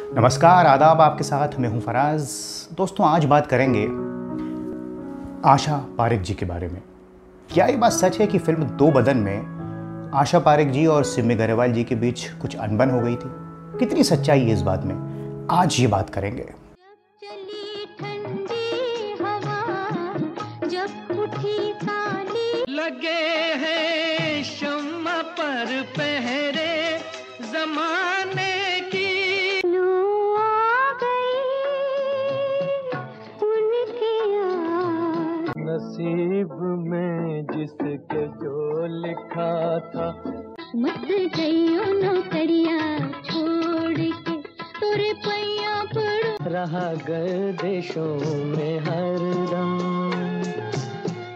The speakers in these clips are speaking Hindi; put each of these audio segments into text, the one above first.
नमस्कार, आदाब। आपके साथ मैं हूं फराज। दोस्तों, आज बात करेंगे आशा पारेख जी के बारे में। क्या ये बात सच है कि फिल्म दो बदन में आशा पारेख जी और सिमी गरेवाल जी के बीच कुछ अनबन हो गई थी? कितनी सच्चाई है इस बात में, आज ये बात करेंगे। चली ठंडी हवा, जब उठी काली लगे हैं शम्मा पर पहरे जमाने की, लू आ गई उनकी याद। नसीब में जिसके जो लिखा था। मत गई नौकरिया छोड़ के तोरे पैया पड़ो। रहा गर्दिशों में हरदम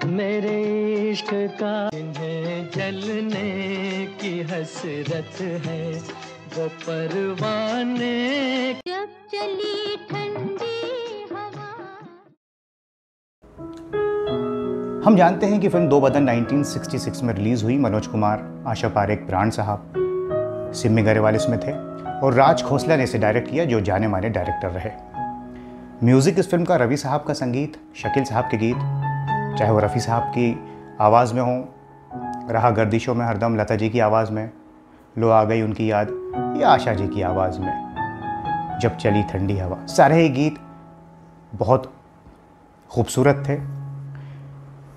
मेरे इश्क का, इन्हें जलने की हसरत है वो परवाने। जब चली ठंडी हवा। हम जानते हैं कि फिल्म दो बदन 1966 में रिलीज हुई। मनोज कुमार, आशा पारेख, प्राण साहब, सिमी गरेवाल इसमें थे और राज खोसला ने इसे डायरेक्ट किया, जो जाने माने डायरेक्टर रहे। म्यूजिक इस फिल्म का रवि साहब का संगीत, शकील साहब के गीत, चाहे वो रफ़ी साहब की आवाज़ में हो, रहा गर्दिशों में हरदम लता जी की आवाज़ में, लो आ गई उनकी याद, या आशा जी की आवाज़ में जब चली ठंडी हवा, सारे ही गीत बहुत खूबसूरत थे।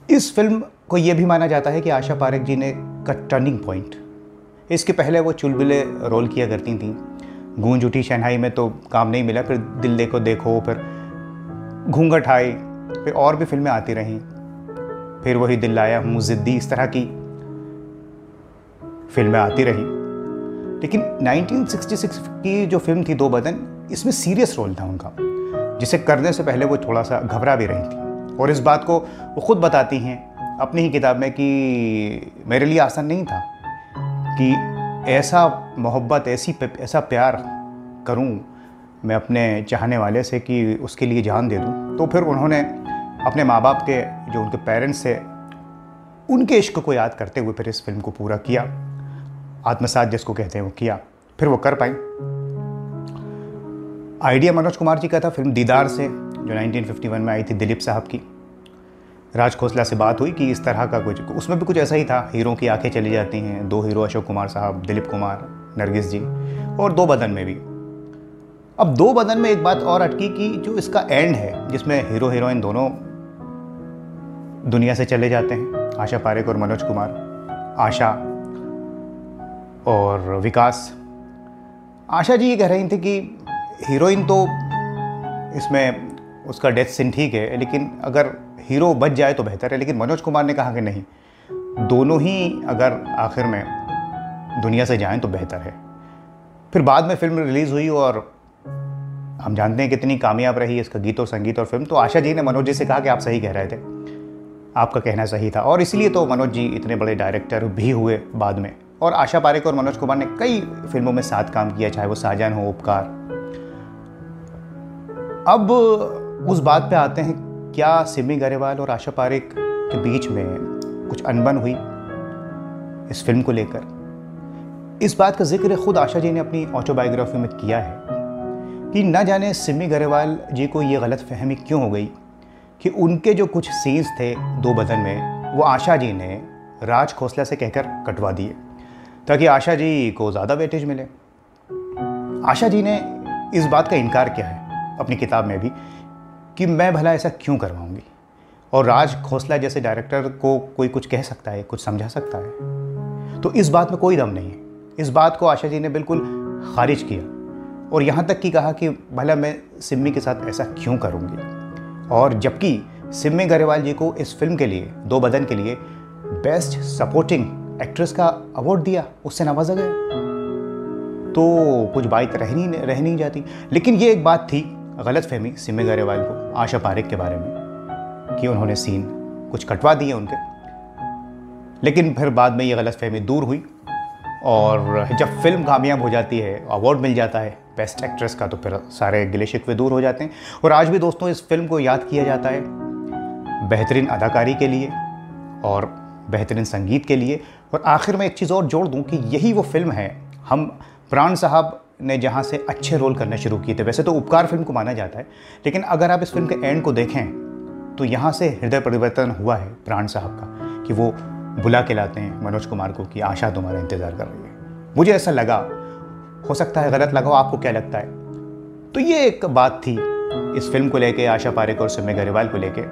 इस फिल्म को यह भी माना जाता है कि आशा पारेख जी ने का टर्निंग पॉइंट। इसके पहले वो चुलबुले रोल किया करती थी। गूंज उठी शहनाई में तो काम नहीं मिला, फिर दिल देखो देखो, फिर घूंघट आई, फिर और भी फिल्में आती रहीं, फिर वही दिल लाया हूँ जिद्दी, इस तरह की फिल्में आती रही। लेकिन 1966 की जो फिल्म थी दो बदन, इसमें सीरियस रोल था उनका, जिसे करने से पहले वो थोड़ा सा घबरा भी रही थी। और इस बात को वो खुद बताती हैं अपनी ही किताब में कि मेरे लिए आसान नहीं था कि ऐसा मोहब्बत, ऐसा प्यार करूं मैं अपने चाहने वाले से कि उसके लिए जान दे दूं। तो फिर उन्होंने अपने माँ बाप के, जो उनके पेरेंट्स थे, उनके इश्क को याद करते हुए फिर इस फिल्म को पूरा किया, आत्मसात जिसको कहते हैं वो किया, फिर वो कर पाई। आइडिया मनोज कुमार जी का था फिल्म दीदार से, जो 1951 में आई थी, दिलीप साहब की। राज खोसला से बात हुई कि इस तरह का कुछ, उसमें भी कुछ ऐसा ही था, हीरो की आंखें चली जाती हैं, दो हीरो अशोक कुमार साहब, दिलीप कुमार, नरगिस जी, और दो बदन में भी। अब दो बदन में एक बात और अटकी कि जो इसका एंड है, जिसमें हीरो हीरोइन दोनों दुनिया से चले जाते हैं, आशा पारेख और मनोज कुमार, आशा और विकास। आशा जी ये कह रही थी कि हीरोइन तो इसमें उसका डेथ सीन ठीक है, लेकिन अगर हीरो बच जाए तो बेहतर है। लेकिन मनोज कुमार ने कहा कि नहीं, दोनों ही अगर आखिर में दुनिया से जाएं तो बेहतर है। फिर बाद में फिल्म रिलीज़ हुई और हम जानते हैं कितनी कामयाब रही इसका गीत और संगीत और फिल्म। तो आशा जी ने मनोज जी से कहा कि आप सही कह रहे थे, आपका कहना सही था, और इसलिए तो मनोज जी इतने बड़े डायरेक्टर भी हुए बाद में। और आशा पारेख और मनोज कुमार ने कई फिल्मों में साथ काम किया, चाहे वो साजन हो, उपकार। अब उस बात पे आते हैं, क्या सिमी गरेवाल और आशा पारेख के बीच में कुछ अनबन हुई इस फिल्म को लेकर? इस बात का जिक्र खुद आशा जी ने अपनी ऑटोबायोग्राफी में किया है कि न जाने सिमी गरेवाल जी को ये गलत फहमी क्यों हो गई कि उनके जो कुछ सीन्स थे दो बदन में, वो आशा जी ने राज खोसला से कहकर कटवा दिए ताकि आशा जी को ज़्यादा वेटेज मिले। आशा जी ने इस बात का इनकार किया है अपनी किताब में भी कि मैं भला ऐसा क्यों करवाऊंगी, और राज खोसला जैसे डायरेक्टर को कोई कुछ कह सकता है, कुछ समझा सकता है, तो इस बात में कोई दम नहीं है। इस बात को आशा जी ने बिल्कुल खारिज किया और यहाँ तक कि कहा कि भला मैं सिमी के साथ ऐसा क्यों करूँगी। और जबकि सिमी गरेवाल जी को इस फिल्म के लिए, दो बदन के लिए, बेस्ट सपोर्टिंग एक्ट्रेस का अवार्ड दिया, उससे नवाजा गया, तो कुछ बात रह नहीं जाती। लेकिन ये एक बात थी गलत फहमी सिमी गरेवाल को आशा पारेख के बारे में कि उन्होंने सीन कुछ कटवा दिए उनके। लेकिन फिर बाद में ये गलत फहमी दूर हुई और जब फिल्म कामयाब हो जाती है, अवार्ड मिल जाता है बेस्ट एक्ट्रेस का, तो फिर सारे गिले शिकवे दूर हो जाते हैं। और आज भी दोस्तों इस फिल्म को याद किया जाता है बेहतरीन अदाकारी के लिए और बेहतरीन संगीत के लिए। और आखिर में एक चीज़ और जोड़ दूं कि यही वो फिल्म है, हम प्राण साहब ने जहाँ से अच्छे रोल करने शुरू किए थे, वैसे तो उपकार फिल्म को माना जाता है, लेकिन अगर आप इस फिल्म के एंड को देखें तो यहाँ से हृदय परिवर्तन हुआ है प्राण साहब का, कि वो बुला के लाते हैं मनोज कुमार को कि आशा तुम्हारा इंतज़ार कर रही है। मुझे ऐसा लगा, हो सकता है गलत लगा हो, आपको क्या लगता है? तो ये एक बात थी इस फिल्म को लेके, आशा पारेख और सिमी गरेवाल को लेके।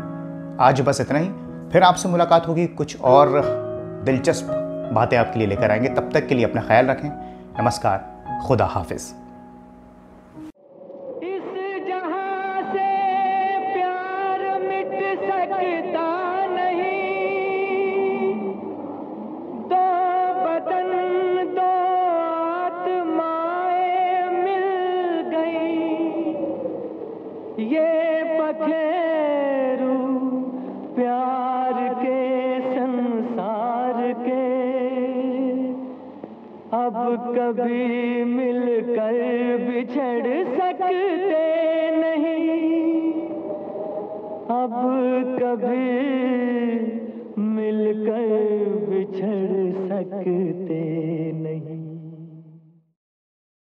आज बस इतना ही, फिर आपसे मुलाकात होगी, कुछ और दिलचस्प बातें आपके लिए लेकर आएंगे। तब तक के लिए अपना ख्याल रखें। नमस्कार, खुदा हाफिज़। इस जहां से प्यार मिट सकता नहीं, दो बदन दो आत्माएं मिल गई, ये पखेरू प्यार के संसार के अब कभी मिलकर बिछड़ सकते नहीं, अब कभी मिलकर बिछड़ सकते नहीं।